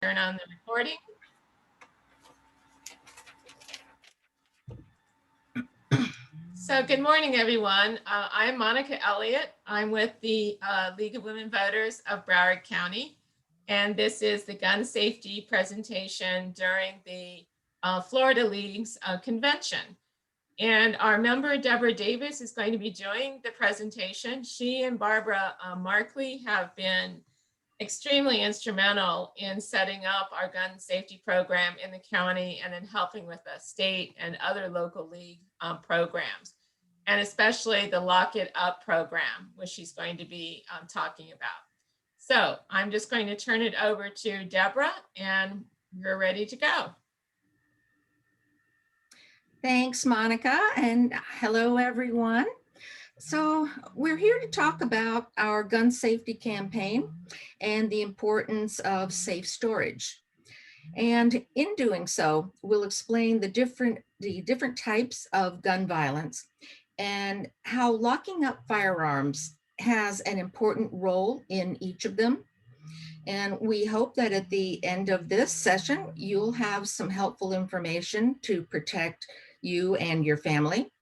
Turn on the recording. So good morning, everyone. I'm Monica Elliott. I'm with the League of Women Voters of Broward County. And this is the gun safety presentation during the Florida League's convention. And our member, Deborah Davis, is going to be doing the presentation. She and Barbara Markley have been extremely instrumental in setting up our gun safety program in the county and in helping with the state and other local league programs, and especially the Lock It Up program, which she's going to be talking about. So I'm just going to turn it over to Deborah and you're ready to go. Thanks, Monica, and hello, everyone. So we're here to talk about our gun safety campaign and the importance of safe storage. And in doing so, we'll explain the different types of gun violence and how locking up firearms has an important role in each of them. And we hope that at the end of this session, you'll have some helpful information to protect you and your family,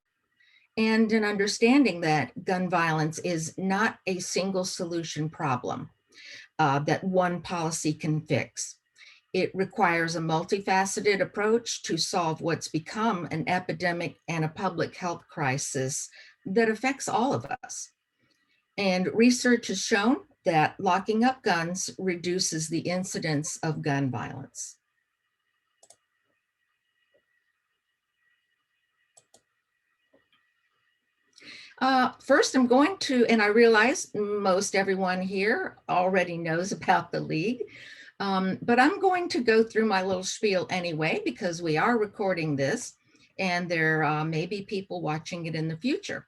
and an understanding that gun violence is not a single solution problem that one policy can fix. It requires a multifaceted approach to solve what's become an epidemic and a public health crisis that affects all of us. And research has shown that locking up guns reduces the incidence of gun violence. First, I'm going to, and I realize most everyone here already knows about the League, but I'm going to go through my little spiel anyway, because we are recording this and there may be people watching it in the future,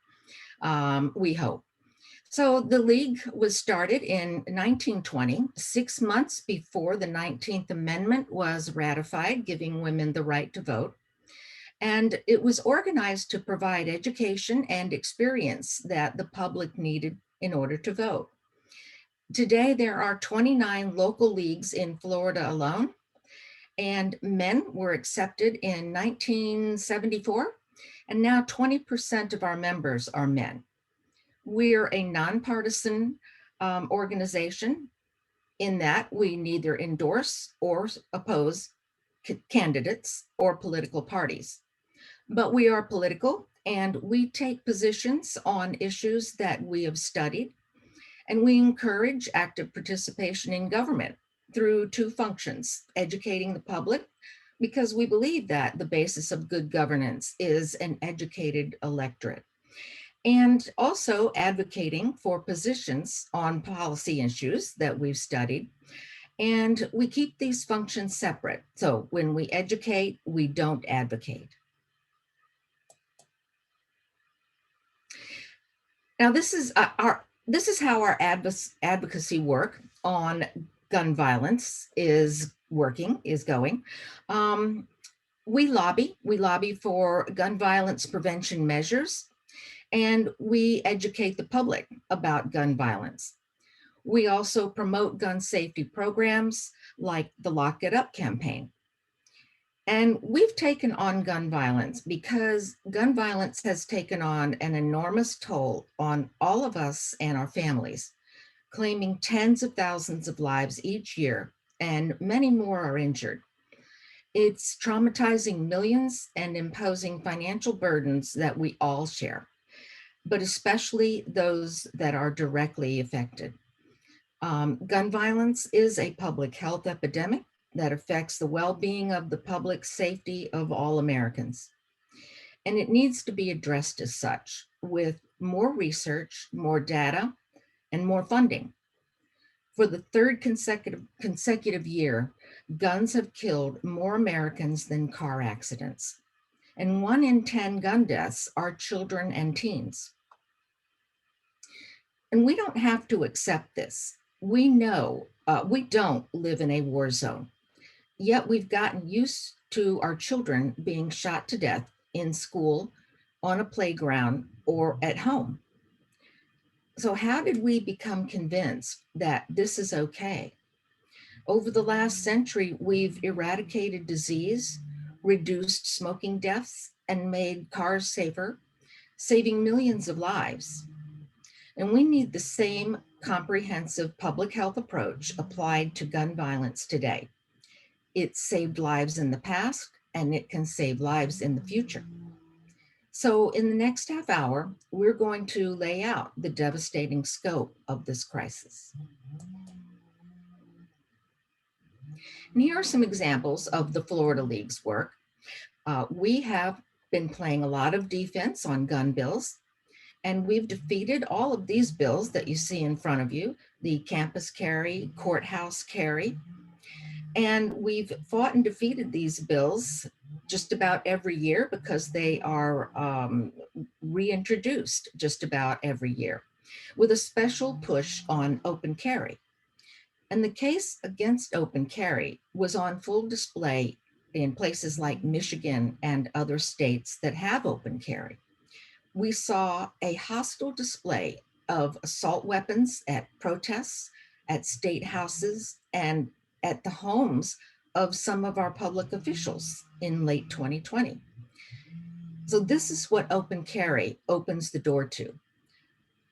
we hope. So the League was started in 1920, 6 months before the 19th Amendment was ratified, giving women the right to vote. And it was organized to provide education and experience that the public needed in order to vote. Today, there are 29 local leagues in Florida alone, and men were accepted in 1974, and now 20% of our members are men. We're a nonpartisan organization in that we neither endorse or oppose candidates or political parties. But we are political and we take positions on issues that we have studied, and we encourage active participation in government through two functions: educating the public, because we believe that the basis of good governance is an educated electorate, and also advocating for positions on policy issues that we've studied. And we keep these functions separate. So when we educate, we don't advocate. Now, this is how our advocacy work on gun violence is going. We lobby for gun violence prevention measures, and we educate the public about gun violence. We also promote gun safety programs like the Lock It Up campaign. And we've taken on gun violence because gun violence has taken on an enormous toll on all of us and our families, claiming tens of thousands of lives each year, and many more are injured. It's traumatizing millions and imposing financial burdens that we all share, but especially those that are directly affected. Gun violence is a public health epidemic that affects the well-being of the public safety of all Americans. And it needs to be addressed as such, with more research, more data, and more funding. For the third consecutive year, guns have killed more Americans than car accidents. And 1 in 10 gun deaths are children and teens. And we don't have to accept this. We know we don't live in a war zone. Yet we've gotten used to our children being shot to death in school, on a playground, or at home. So how did we become convinced that this is okay? Over the last century, we've eradicated disease, reduced smoking deaths, and made cars safer, saving millions of lives. And we need the same comprehensive public health approach applied to gun violence today. It's saved lives in the past, and it can save lives in the future. So in the next half hour, we're going to lay out the devastating scope of this crisis. And here are some examples of the Florida League's work. We have been playing a lot of defense on gun bills, and we've defeated all of these bills that you see in front of you, the campus carry, courthouse carry. And we've fought and defeated these bills just about every year because they are reintroduced just about every year with a special push on open carry. And the case against open carry was on full display in places like Michigan and other states that have open carry. We saw a hostile display of assault weapons at protests, at state houses, and at the homes of some of our public officials in late 2020. So this is what open carry opens the door to.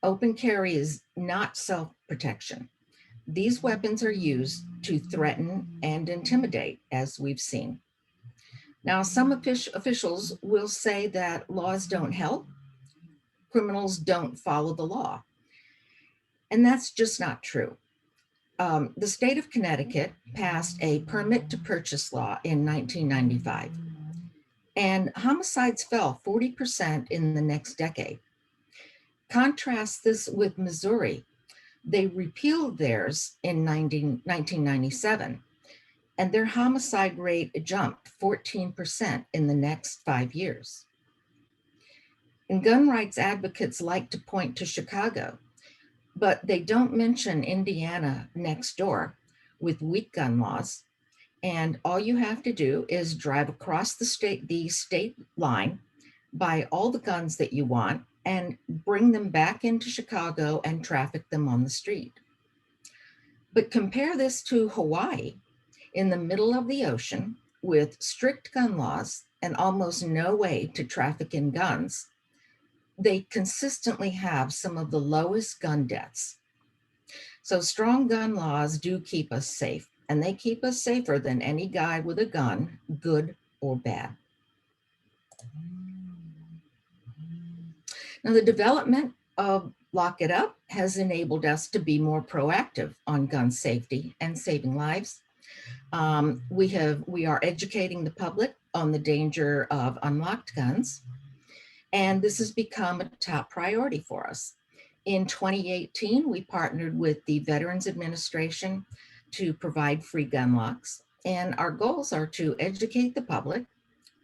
Open carry is not self-protection. These weapons are used to threaten and intimidate, as we've seen. Now, some officials will say that laws don't help, criminals don't follow the law. And that's just not true. The state of Connecticut passed a permit to purchase law in 1995, and homicides fell 40% in the next decade. Contrast this with Missouri. They repealed theirs in 1997, and their homicide rate jumped 14% in the next 5 years. And gun rights advocates like to point to Chicago, but they don't mention Indiana next door with weak gun laws. And all you have to do is drive across the state line, buy all the guns that you want, and bring them back into Chicago and traffic them on the street. But compare this to Hawaii, in the middle of the ocean with strict gun laws and almost no way to traffic in guns. They consistently have some of the lowest gun deaths. So strong gun laws do keep us safe, and they keep us safer than any guy with a gun, good or bad. Now, the development of Lock It Up has enabled us to be more proactive on gun safety and saving lives. We are educating the public on the danger of unlocked guns, and this has become a top priority for us. In 2018, we partnered with the Veterans Administration to provide free gun locks, and our goals are to educate the public,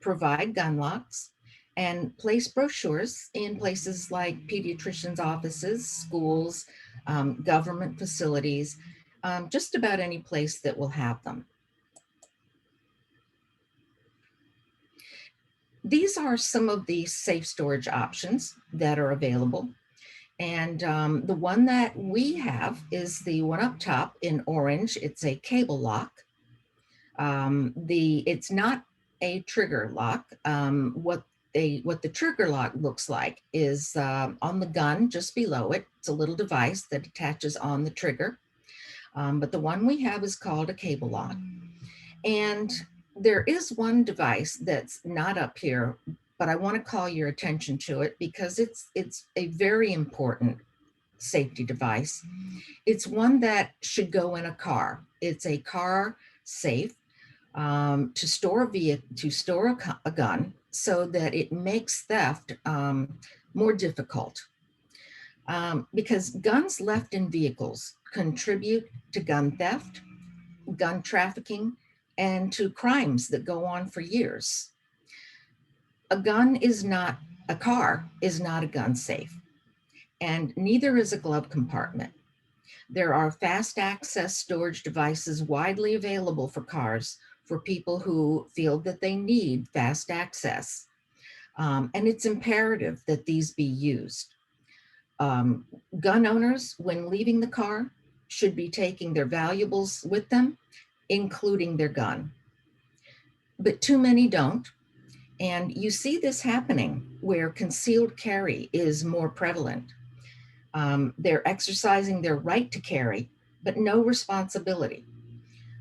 provide gun locks, and place brochures in places like pediatricians' offices, schools, government facilities, just about any place that will have them. These are some of the safe storage options that are available. And the one that we have is the one up top in orange. It's a cable lock. It's not a trigger lock. What the trigger lock looks like is on the gun just below it. It's a little device that attaches on the trigger. But the one we have is called a cable lock. And there is one device that's not up here, but I want to call your attention to it because it's a very important safety device. It's one that should go in a car. It's a car safe to store a gun so that it makes theft more difficult. Because guns left in vehicles contribute to gun theft, gun trafficking, and to crimes that go on for years. A car is not a gun safe, and neither is a glove compartment. There are fast access storage devices widely available for cars for people who feel that they need fast access. And it's imperative that these be used. Gun owners, when leaving the car, should be taking their valuables with them including their gun. But too many don't. And you see this happening where concealed carry is more prevalent. They're exercising their right to carry, but no responsibility.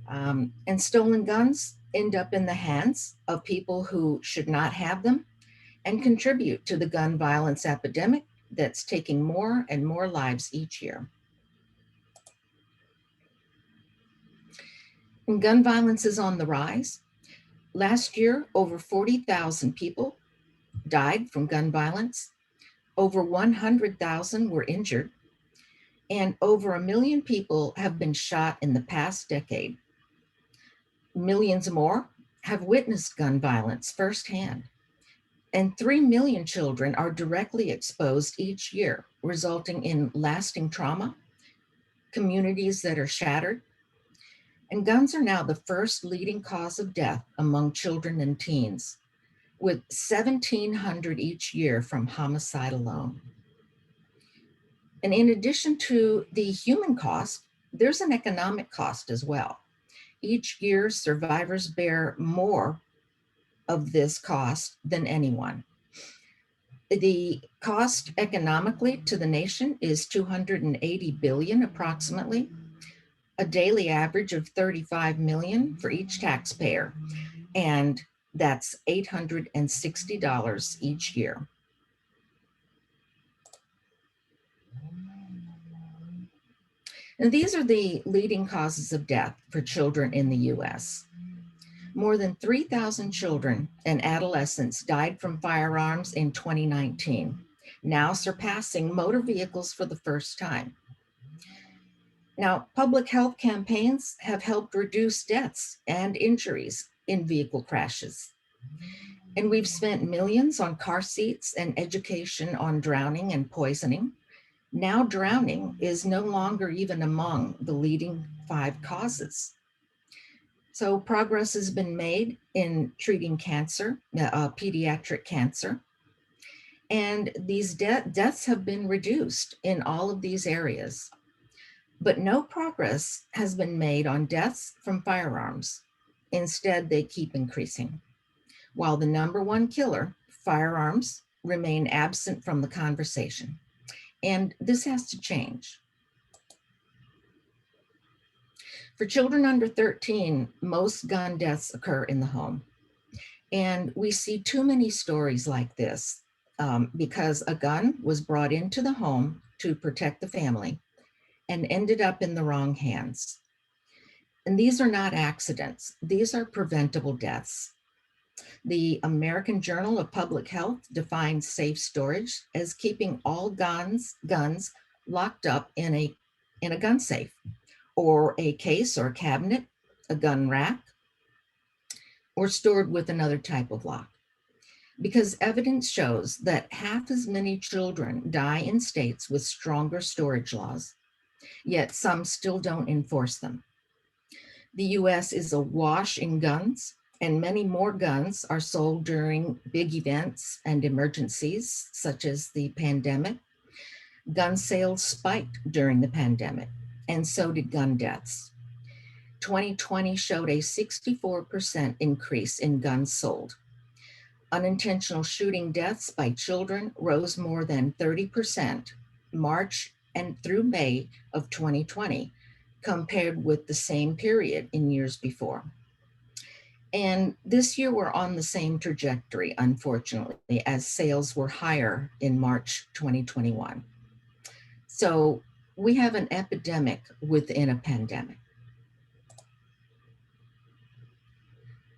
And stolen guns end up in the hands of people who should not have them and contribute to the gun violence epidemic that's taking more and more lives each year. And gun violence is on the rise. Last year, over 40,000 people died from gun violence. Over 100,000 were injured, and over 1 million people have been shot in the past decade. Millions more have witnessed gun violence firsthand, and 3 million children are directly exposed each year, resulting in lasting trauma, communities that are shattered. And guns are now the first leading cause of death among children and teens, with 1,700 each year from homicide alone. And in addition to the human cost, there's an economic cost as well. Each year, survivors bear more of this cost than anyone. The cost economically to the nation is $280 billion approximately, a daily average of 35 million for each taxpayer, and that's $860 each year. And these are the leading causes of death for children in the US. More than 3,000 children and adolescents died from firearms in 2019, now surpassing motor vehicles for the first time. Now, public health campaigns have helped reduce deaths and injuries in vehicle crashes. And we've spent millions on car seats and education on drowning and poisoning. Now drowning is no longer even among the leading 5 causes. So progress has been made in treating cancer, pediatric cancer, and these deaths have been reduced in all of these areas. But no progress has been made on deaths from firearms. Instead, they keep increasing. While the number 1 killer, firearms, remain absent from the conversation. And this has to change. For children under 13, most gun deaths occur in the home. And we see too many stories like this because a gun was brought into the home to protect the family and ended up in the wrong hands. And these are not accidents. These are preventable deaths. The American Journal of Public Health defines safe storage as keeping all guns locked up in a gun safe, or a case or cabinet, a gun rack, or stored with another type of lock. Because evidence shows that half as many children die in states with stronger storage laws, yet some still don't enforce them. The US is awash in guns, and many more guns are sold during big events and emergencies, such as the pandemic. Gun sales spiked during the pandemic, and so did gun deaths. 2020 showed a 64% increase in guns sold. Unintentional shooting deaths by children rose more than 30% March and through May of 2020, compared with the same period in years before. And this year we're on the same trajectory, unfortunately, as sales were higher in March 2021. So we have an epidemic within a pandemic.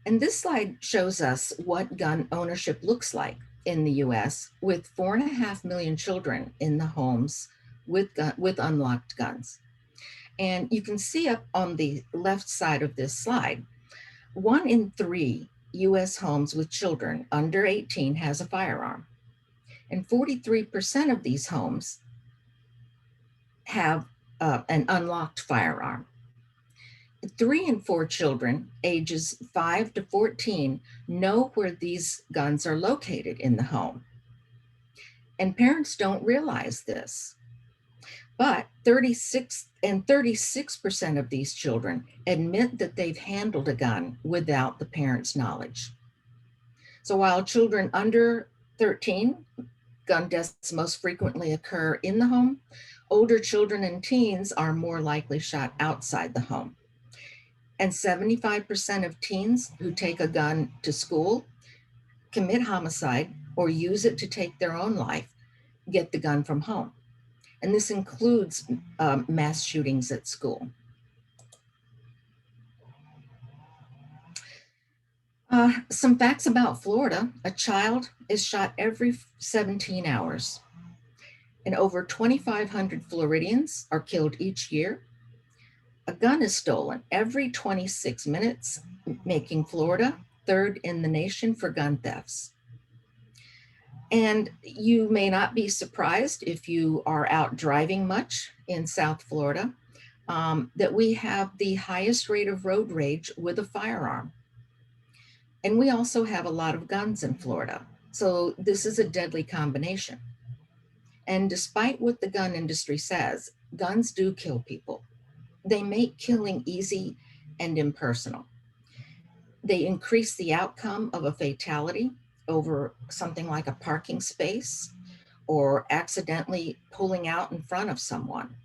And this slide shows us what gun ownership looks like in the US, with 4.5 million children in the homes with unlocked guns. And you can see up on the left side of this slide, 1 in 3 US homes with children under 18 has a firearm. And 43% of these homes have an unlocked firearm. 3 in 4 children ages 5 to 14 know where these guns are located in the home. And parents don't realize this. But 36% of these children admit that they've handled a gun without the parents' knowledge. So while children under 13, gun deaths most frequently occur in the home, older children and teens are more likely shot outside the home. And 75% of teens who take a gun to school commit homicide or use it to take their own life, get the gun from home. And this includes mass shootings at school. Some facts about Florida: a child is shot every 17 hours, and over 2,500 Floridians are killed each year. A gun is stolen every 26 minutes, making Florida third in the nation for gun thefts. And you may not be surprised if you are out driving much in South Florida, that we have the highest rate of road rage with a firearm. And we also have a lot of guns in Florida. So this is a deadly combination. And despite what the gun industry says, guns do kill people. They make killing easy and impersonal. They increase the outcome of a fatality over something like a parking space or accidentally pulling out in front of someone.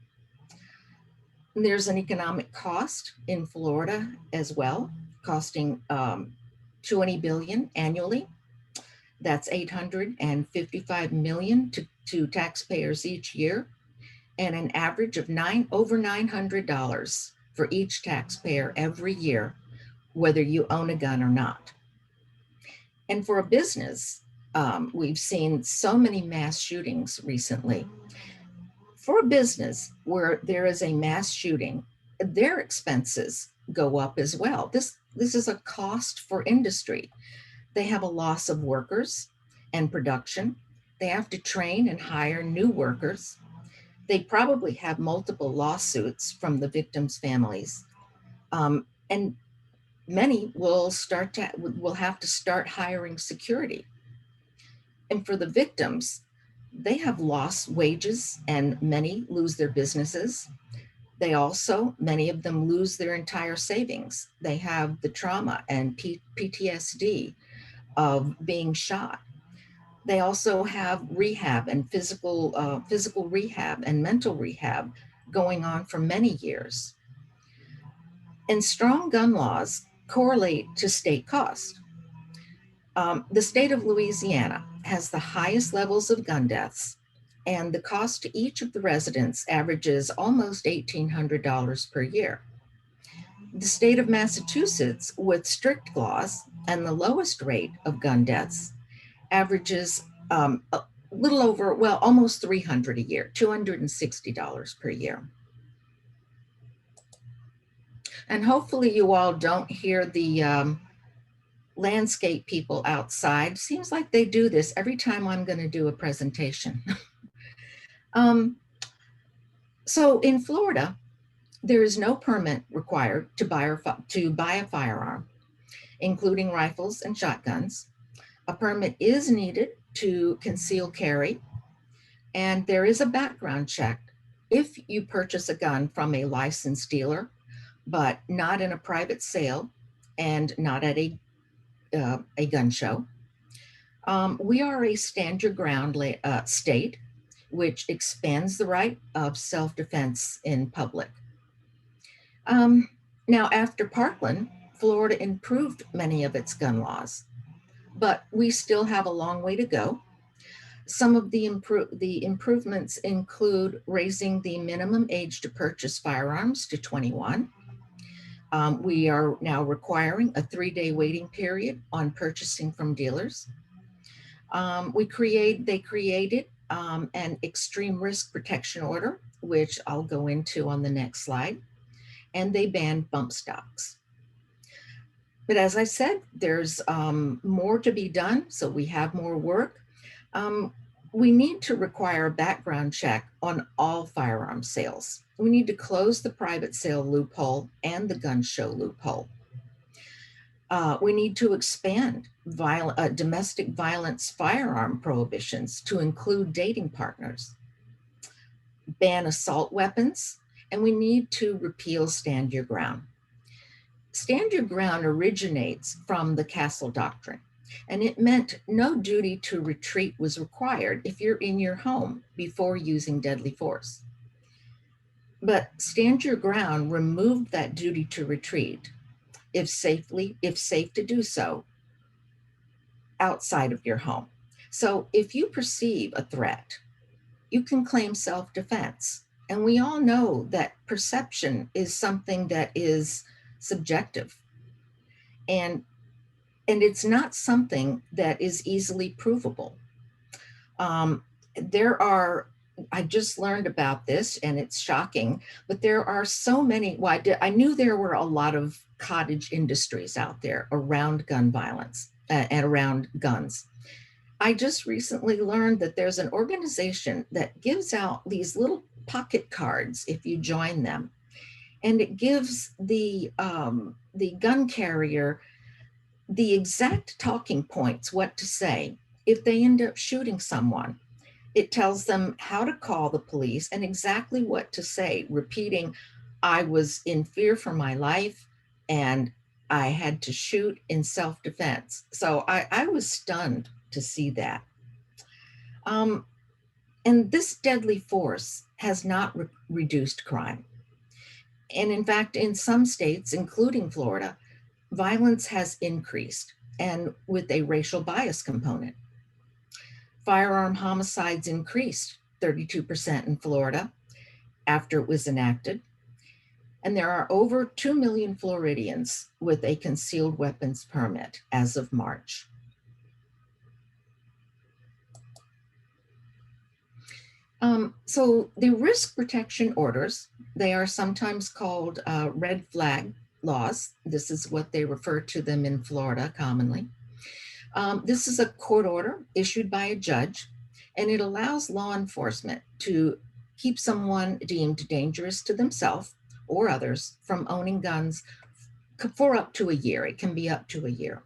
There's an economic cost in Florida as well, costing 20 billion annually. That's 855 million to taxpayers each year, and an average of over $900 for each taxpayer every year, whether you own a gun or not. And for a business, we've seen so many mass shootings recently. For a business where there is a mass shooting, their expenses go up as well. This is a cost for industry. They have a loss of workers and production. They have to train and hire new workers. They probably have multiple lawsuits from the victims' families. And many will have to start hiring security. And for the victims, they have lost wages and many lose their businesses. They also, many of them lose their entire savings. They have the trauma and PTSD of being shot. They also have rehab and physical rehab and mental rehab going on for many years. And strong gun laws correlate to state cost. The state of Louisiana has the highest levels of gun deaths, and the cost to each of the residents averages almost $1,800 per year. The state of Massachusetts, with strict laws and the lowest rate of gun deaths, averages a little over, well, almost $300 a year, $260 per year. And hopefully you all don't hear the landscape people outside. Seems like they do this every time I'm going to do a presentation. So in Florida, there is no permit required to buy a firearm, including rifles and shotguns. A permit is needed to conceal carry, and there is a background check if you purchase a gun from a licensed dealer, but not in a private sale and not at a gun show. We are a stand your ground state, which expands the right of self-defense in public. Now, after Parkland, Florida improved many of its gun laws, but we still have a long way to go. Some of the improvements include raising the minimum age to purchase firearms to 21. We are now requiring a 3-day waiting period on purchasing from dealers. They created an extreme risk protection order, which I'll go into on the next slide, and they banned bump stocks. But as I said, there's more to be done, so we have more work. We need to require a background check on all firearm sales. We need to close the private sale loophole and the gun show loophole. We need to expand domestic violence firearm prohibitions to include dating partners. ban assault weapons, and we need to repeal stand your ground. Stand your ground originates from the Castle Doctrine, and it meant no duty to retreat was required if you're in your home before using deadly force. But stand your ground removed that duty to retreat if safe to do so outside of your home. So if you perceive a threat, you can claim self-defense. And we all know that perception is something that is subjective. And it's not something that is easily provable. I just learned about this and it's shocking, but there are so many, I knew there were a lot of cottage industries out there around gun violence and around guns. I just recently learned that there's an organization that gives out these little pocket cards if you join them. And it gives the gun carrier the exact talking points, what to say if they end up shooting someone. It tells them how to call the police and exactly what to say, repeating, I was in fear for my life and I had to shoot in self-defense. So I was stunned to see that. And this deadly force has not reduced crime. And in fact, in some states, including Florida, violence has increased, and with a racial bias component. Firearm homicides increased 32% in Florida after it was enacted. And there are over 2 million Floridians with a concealed weapons permit as of March. So the risk protection orders, they are sometimes called red flag laws. This is what they refer to them in Florida commonly. This is a court order issued by a judge, and it allows law enforcement to keep someone deemed dangerous to themselves or others from owning guns for up to a year. It can be up to a year.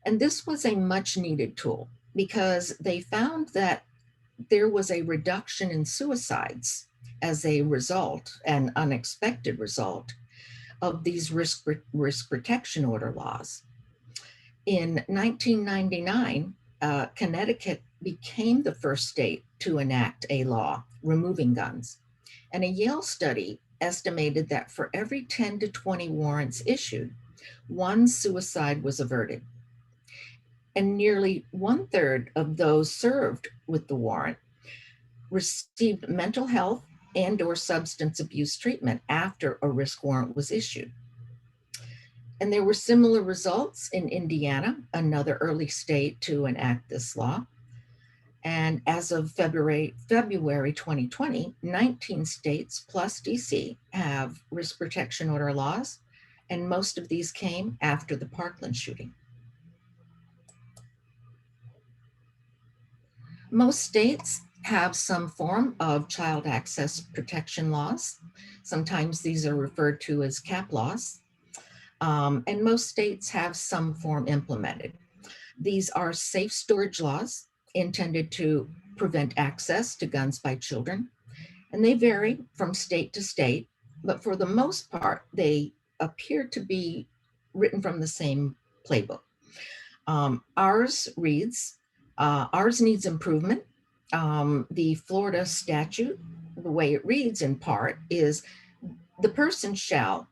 And this was a much needed tool because they found that there was a reduction in suicides as a result, an unexpected result of these risk protection order laws. In 1999, Connecticut became the first state to enact a law removing guns. And a Yale study estimated that for every 10 to 20 warrants issued, one suicide was averted. And nearly 1/3 of those served with the warrant received mental health and or substance abuse treatment after a risk warrant was issued. And there were similar results in Indiana, another early state to enact this law. And as of February 2020, 19 states plus DC have risk protection order laws, and most of these came after the Parkland shooting. Most states have some form of child access protection laws. Sometimes these are referred to as CAP laws. And most states have some form implemented. These are safe storage laws intended to prevent access to guns by children. And they vary from state to state, but for the most part, they appear to be written from the same playbook. Ours needs improvement. The Florida statute, the way it reads in part is the person shall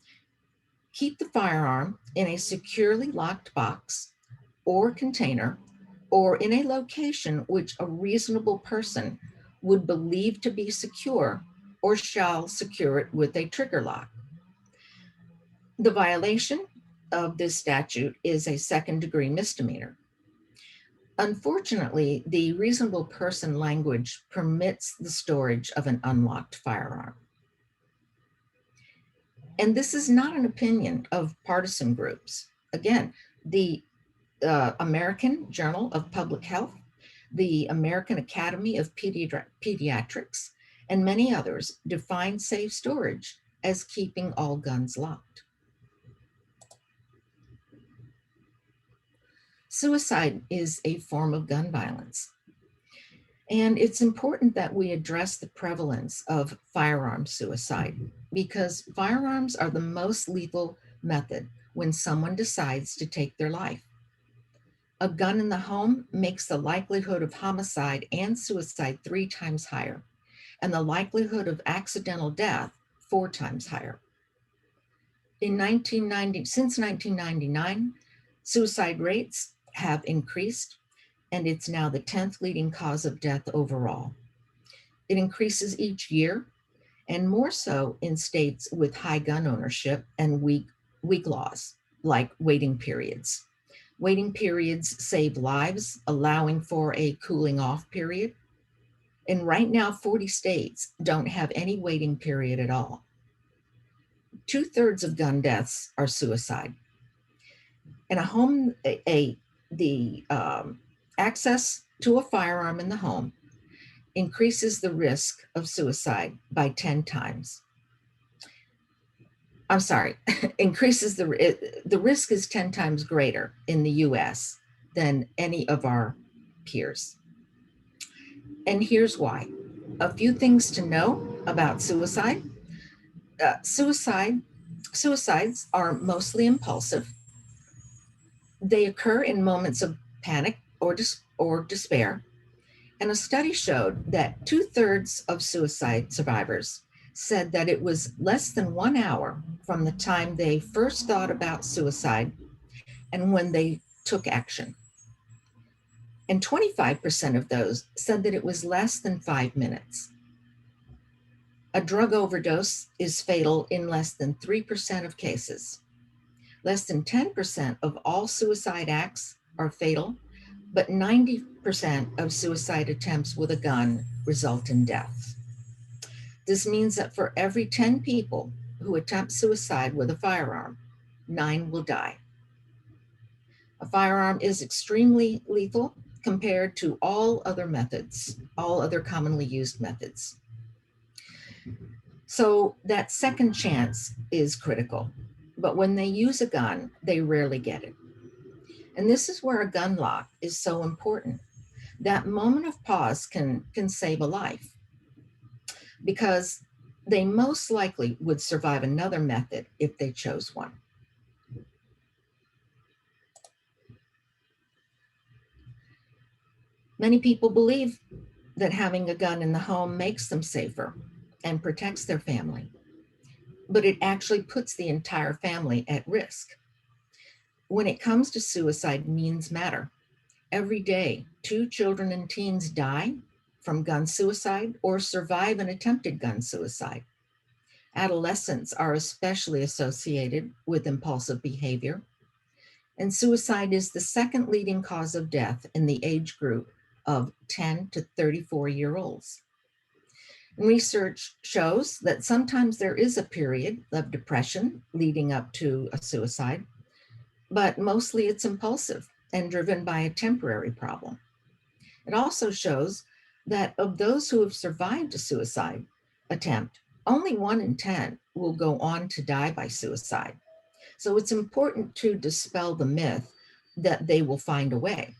keep the firearm in a securely locked box or container or in a location which a reasonable person would believe to be secure or shall secure it with a trigger lock. The violation of this statute is a second-degree misdemeanor. Unfortunately, the reasonable person language permits the storage of an unlocked firearm. And this is not an opinion of partisan groups. Again, the American Journal of Public Health, the American Academy of Pediatrics, and many others define safe storage as keeping all guns locked. Suicide is a form of gun violence. And it's important that we address the prevalence of firearm suicide because firearms are the most lethal method when someone decides to take their life. A gun in the home makes the likelihood of homicide and suicide 3 times higher, and the likelihood of accidental death 4 times higher. Since 1999, suicide rates have increased, and it's now the 10th leading cause of death overall. It increases each year, and more so in states with high gun ownership and weak laws, like waiting periods. Waiting periods save lives, allowing for a cooling off period. And right now, 40 states don't have any waiting period at all. 2/3 of gun deaths are suicide. In a home, the access to a firearm in the home increases the risk of suicide by 10 times. I'm sorry, increases the risk is 10 times greater in the US than any of our peers. And here's why. A few things to know about suicide. Suicides are mostly impulsive. They occur in moments of panic or despair. And a study showed that 2/3 of suicide survivors said that it was less than 1 hour from the time they first thought about suicide and when they took action. And 25% of those said that it was less than 5 minutes. A drug overdose is fatal in less than 3% of cases. Less than 10% of all suicide acts are fatal, but 90% of suicide attempts with a gun result in death. This means that for every 10 people who attempt suicide with a firearm, 9 will die. A firearm is extremely lethal compared to all other methods, all other commonly used methods. So that second chance is critical. But when they use a gun, they rarely get it. And this is where a gun lock is so important. That moment of pause can save a life because they most likely would survive another method if they chose one. Many people believe that having a gun in the home makes them safer and protects their family, but it actually puts the entire family at risk. When it comes to suicide, means matter. Every day, 2 children and teens die from gun suicide or survive an attempted gun suicide. Adolescents are especially associated with impulsive behavior, and suicide is the second leading cause of death in the age group of 10 to 34-year-olds. Research shows that sometimes there is a period of depression leading up to a suicide, but mostly it's impulsive and driven by a temporary problem. It also shows that of those who have survived a suicide attempt, only 1 in 10 will go on to die by suicide. So it's important to dispel the myth that they will find a way.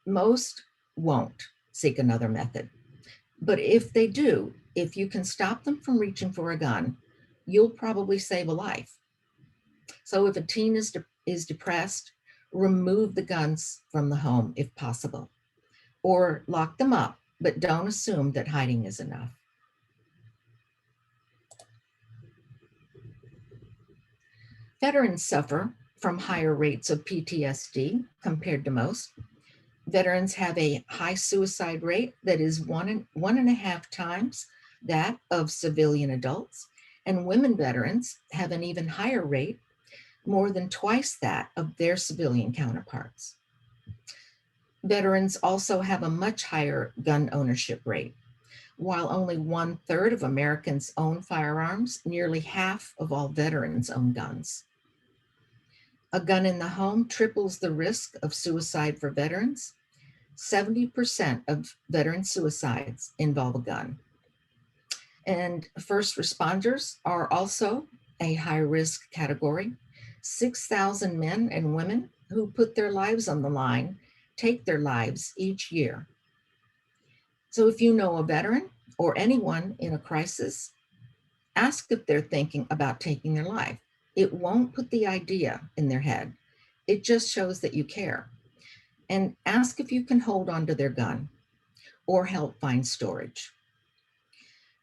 Most won't seek another method. But if they do, if you can stop them from reaching for a gun, you'll probably save a life. So if a teen is depressed, remove the guns from the home if possible, or lock them up, but don't assume that hiding is enough. Veterans suffer from higher rates of PTSD compared to most. Veterans have a high suicide rate that is 1.5 times that of civilian adults, and women veterans have an even higher rate, more than twice that of their civilian counterparts. Veterans also have a much higher gun ownership rate. While only 1/3 of Americans own firearms, nearly half of all veterans own guns. A gun in the home triples the risk of suicide for veterans. 70% of veteran suicides involve a gun. And first responders are also a high risk category. 6,000 men and women who put their lives on the line take their lives each year. So if you know a veteran or anyone in a crisis, ask if they're thinking about taking their life. It won't put the idea in their head. It just shows that you care. And ask if you can hold on to their gun or help find storage.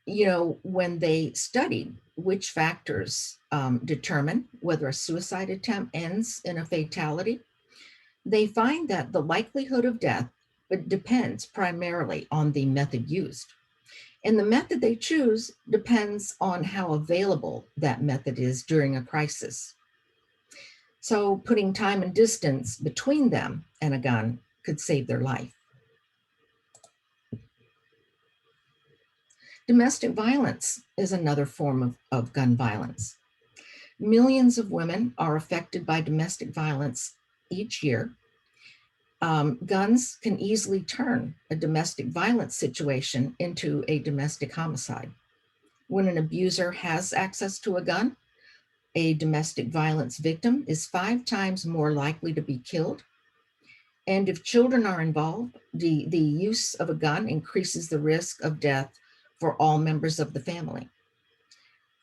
You know, when they studied which factors determine whether a suicide attempt ends in a fatality, they find that the likelihood of death depends primarily on the method used. And the method they choose depends on how available that method is during a crisis. So putting time and distance between them and a gun could save their life. Domestic violence is another form of gun violence. Millions of women are affected by domestic violence each year. Guns can easily turn a domestic violence situation into a domestic homicide. When an abuser has access to a gun, a domestic violence victim is 5 times more likely to be killed. And if children are involved, the use of a gun increases the risk of death for all members of the family.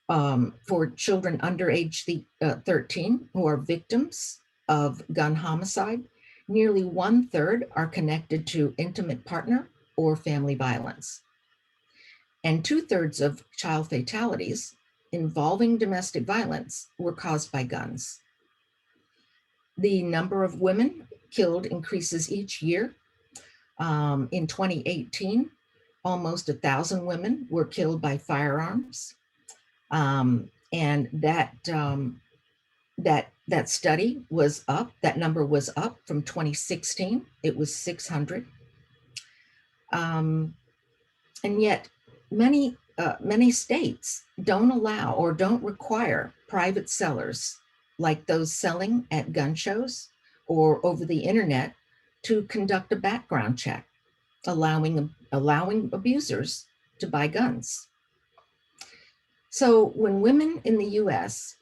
For children under age 13 who are victims of gun homicide, nearly 1/3 are connected to intimate partner or family violence. And 2/3 of child fatalities involving domestic violence were caused by guns. The number of women killed increases each year. In 2018, almost 1,000 women were killed by firearms. And that study was up, that number was up from 2016, it was 600. And yet many states don't allow or don't require private sellers like those selling at gun shows or over the internet to conduct a background check, allowing abusers to buy guns. So women in the US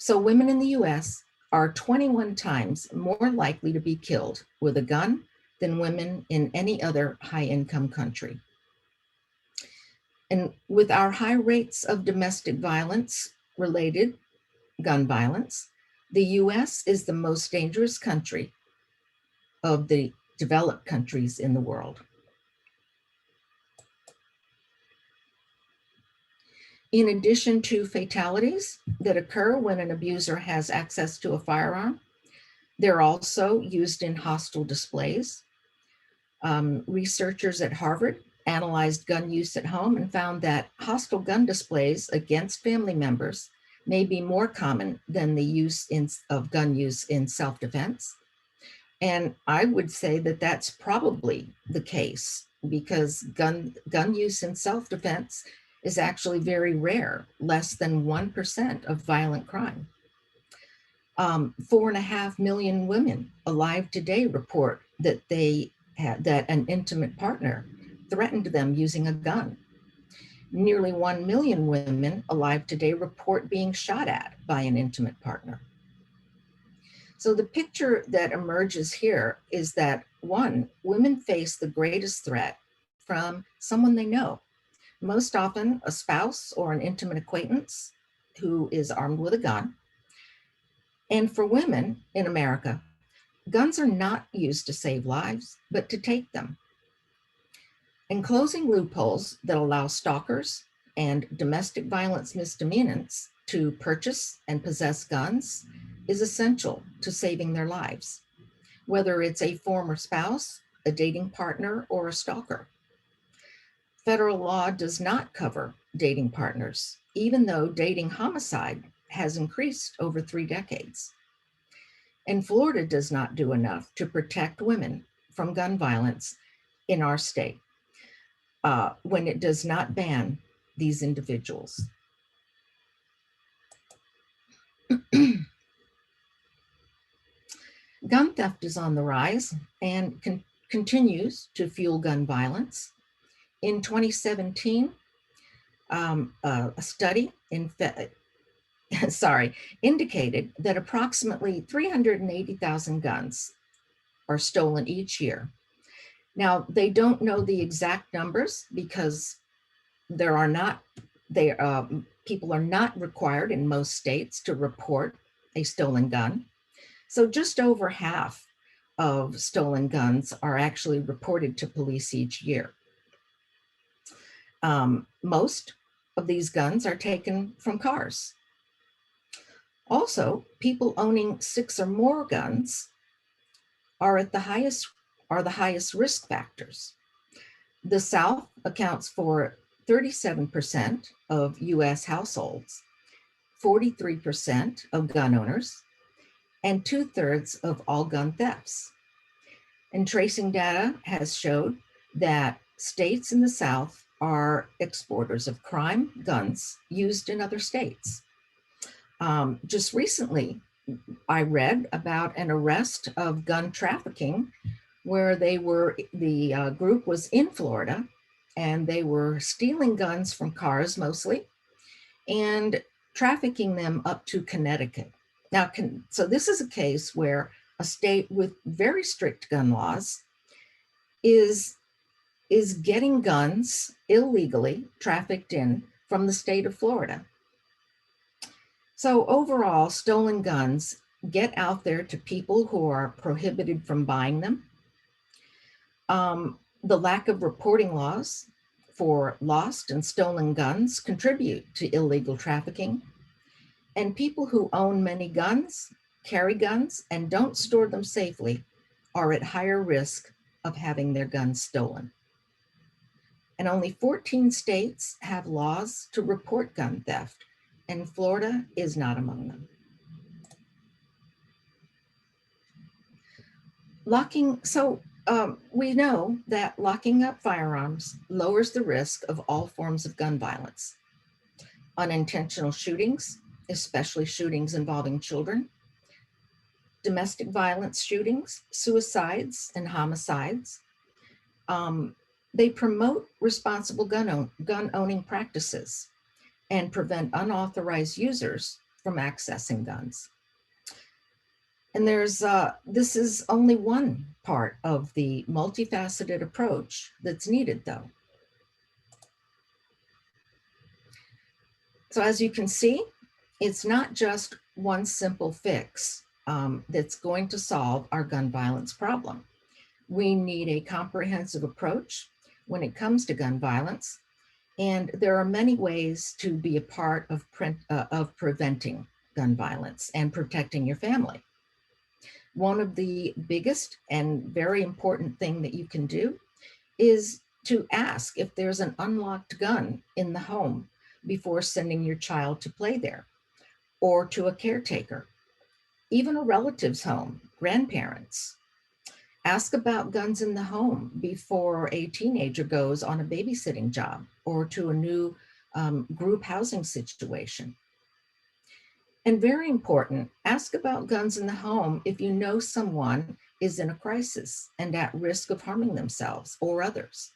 are 21 times more likely to be killed with a gun than women in any other high-income country. And with our high rates of domestic violence related gun violence, the US is the most dangerous country of the developed countries in the world. In addition to fatalities that occur when an abuser has access to a firearm, they're also used in hostile displays. Researchers at Harvard analyzed gun use at home and found that hostile gun displays against family members may be more common than the use of gun use in self-defense. And I would say that that's probably the case because gun use in self-defense is actually very rare, less than 1% of violent crime. 4.5 million women alive today report that that an intimate partner threatened them using a gun. Nearly 1 million women alive today report being shot at by an intimate partner. So the picture that emerges here is that, one, women face the greatest threat from someone they know, most often a spouse or an intimate acquaintance who is armed with a gun. And for women in America, guns are not used to save lives, but to take them. And closing loopholes that allow stalkers and domestic violence misdemeanants to purchase and possess guns is essential to saving their lives, whether it's a former spouse, a dating partner, or a stalker. Federal law does not cover dating partners, even though dating homicide has increased over 3 decades. And Florida does not do enough to protect women from gun violence in our state when it does not ban these individuals. Gun theft is on the rise and continues to fuel gun violence. In 2017, a study indicated that approximately 380,000 guns are stolen each year. Now, they don't know the exact numbers because there are not, people are not required in most states to report a stolen gun. So just over half of stolen guns are actually reported to police each year. Most of these guns are taken from cars. Also, people owning 6 or more guns are the highest risk factors. The South accounts for 37% of US households, 43% of gun owners, and 2/3 of all gun thefts. And tracing data has showed that states in the South are exporters of crime guns used in other states. Just recently, I read about an arrest of gun trafficking where the group was in Florida and they were stealing guns from cars mostly and trafficking them up to Connecticut. Now, so this is a case where a state with very strict gun laws is getting guns illegally trafficked in from the state of Florida. So overall, stolen guns get out there to people who are prohibited from buying them. The lack of reporting laws for lost and stolen guns contribute to illegal trafficking. And people who own many guns, carry guns, and don't store them safely are at higher risk of having their guns stolen. And only 14 states have laws to report gun theft, and Florida is not among them. We know that locking up firearms lowers the risk of all forms of gun violence. Unintentional shootings, especially shootings involving children, domestic violence shootings, suicides, and homicides. They promote responsible gun owning practices and prevent unauthorized users from accessing guns. And this is only one part of the multifaceted approach that's needed, though. So as you can see, it's not just one simple fix that's going to solve our gun violence problem. We need a comprehensive approach when it comes to gun violence, and there are many ways to be a part of preventing gun violence and protecting your family. One of the biggest and very important thing that you can do is to ask if there's an unlocked gun in the home before sending your child to play there or to a caretaker, even a relative's home, grandparents. Ask about guns in the home before a teenager goes on a babysitting job or to a new group housing situation. And very important, ask about guns in the home if you know someone is in a crisis and at risk of harming themselves or others.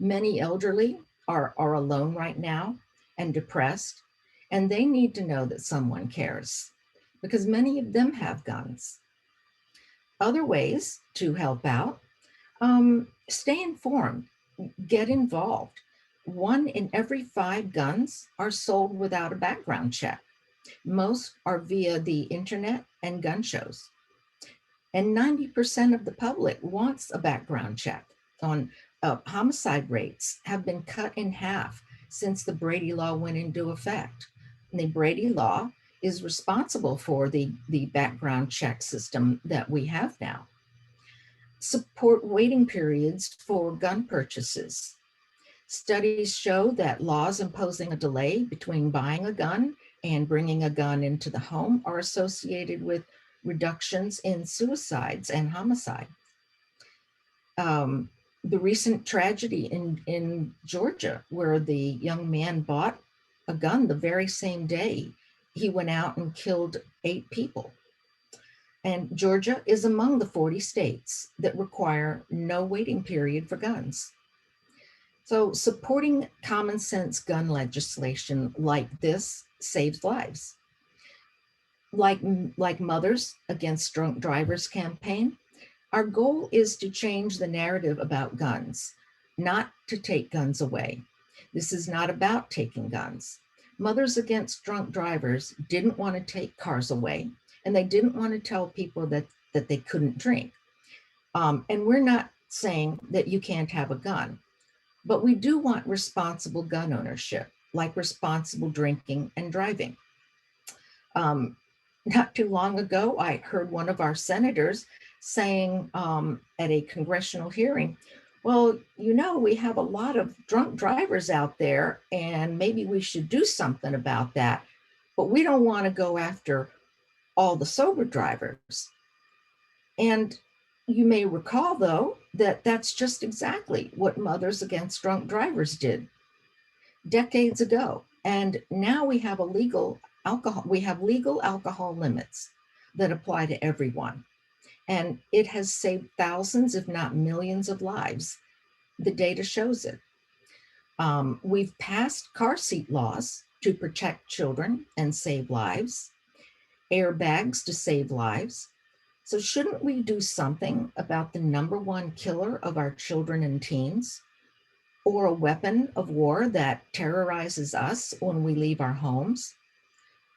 Many elderly are alone right now and depressed, and they need to know that someone cares because many of them have guns. Other ways to help out, stay informed, get involved. 1 in every 5 guns are sold without a background check. Most are via the internet and gun shows. And 90% of the public wants a background check. Homicide rates have been cut in half since the Brady Law went into effect. And the Brady Law is responsible for the background check system that we have now. Support waiting periods for gun purchases. Studies show that laws imposing a delay between buying a gun and bringing a gun into the home are associated with reductions in suicides and homicide. The recent tragedy in Georgia, where the young man bought a gun the very same day he went out and killed 8 people. And Georgia is among the 40 states that require no waiting period for guns. So supporting common sense gun legislation like this saves lives. Like Mothers Against Drunk Drivers campaign, Our goal is to change the narrative about guns, not to take guns away. This is not about taking guns. Mothers Against Drunk Drivers didn't want to take cars away, and they didn't want to tell people that they couldn't drink. And we're not saying that you can't have a gun, but we do want responsible gun ownership, like responsible drinking and driving. Not too long ago, I heard one of our senators saying at a congressional hearing, well, you know, we have a lot of drunk drivers out there, and maybe we should do something about that. But we don't want to go after all the sober drivers. And you may recall, though, that that's just exactly what Mothers Against Drunk Drivers did decades ago. And now we have legal alcohol limits that apply to everyone. And it has saved thousands, if not millions of lives. The data shows it. We've passed car seat laws to protect children and save lives, airbags to save lives. So shouldn't we do something about the #1 killer of our children and teens, or a weapon of war that terrorizes us when we leave our homes,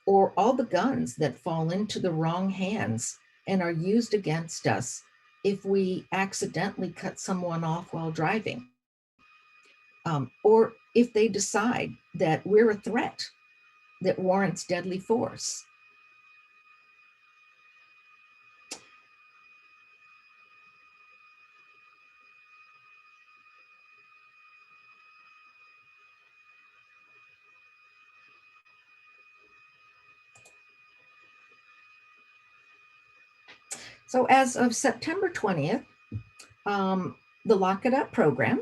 or all the guns that fall into the wrong hands and are used against us if we accidentally cut someone off while driving, or if they decide that we're a threat that warrants deadly force? So as of September 20th, the Lock It Up program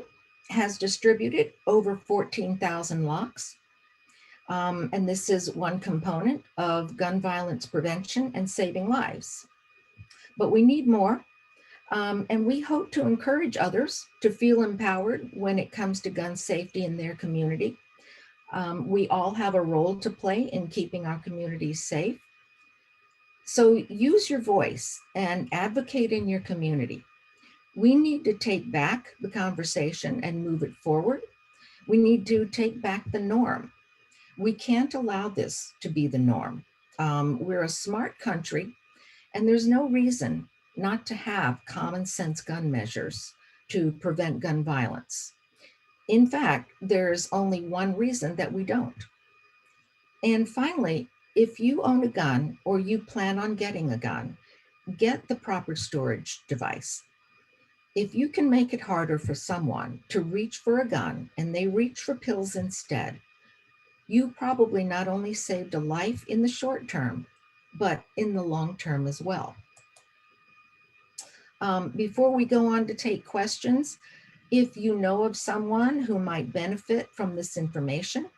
has distributed over 14,000 locks. And this is one component of gun violence prevention and saving lives. But we need more. And we hope to encourage others to feel empowered when it comes to gun safety in their community. We all have a role to play in keeping our communities safe. So use your voice and advocate in your community. We need to take back the conversation and move it forward. We need to take back the norm. We can't allow this to be the norm. We're a smart country, and there's no reason not to have common sense gun measures to prevent gun violence. In fact, there's only one reason that we don't. And finally, if you own a gun or you plan on getting a gun, get the proper storage device. If you can make it harder for someone to reach for a gun and they reach for pills instead, you probably not only saved a life in the short term, but in the long term as well. Before we go on to take questions, if you know of someone who might benefit from this information,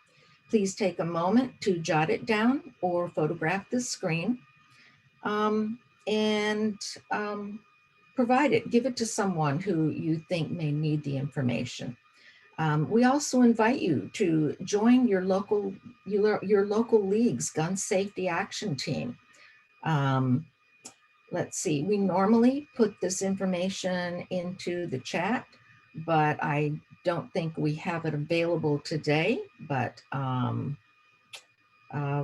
please take a moment to jot it down or photograph the screen and provide it. Give it to someone who you think may need the information. We also invite you to join your local league's gun safety action team. Let's see, we normally put this information into the chat, but I don't think we have it available today, but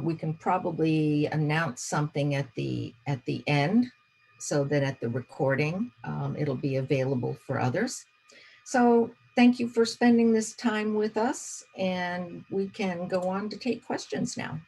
we can probably announce something at the end so that at the recording, it'll be available for others. So thank you for spending this time with us, and we can go on to take questions now.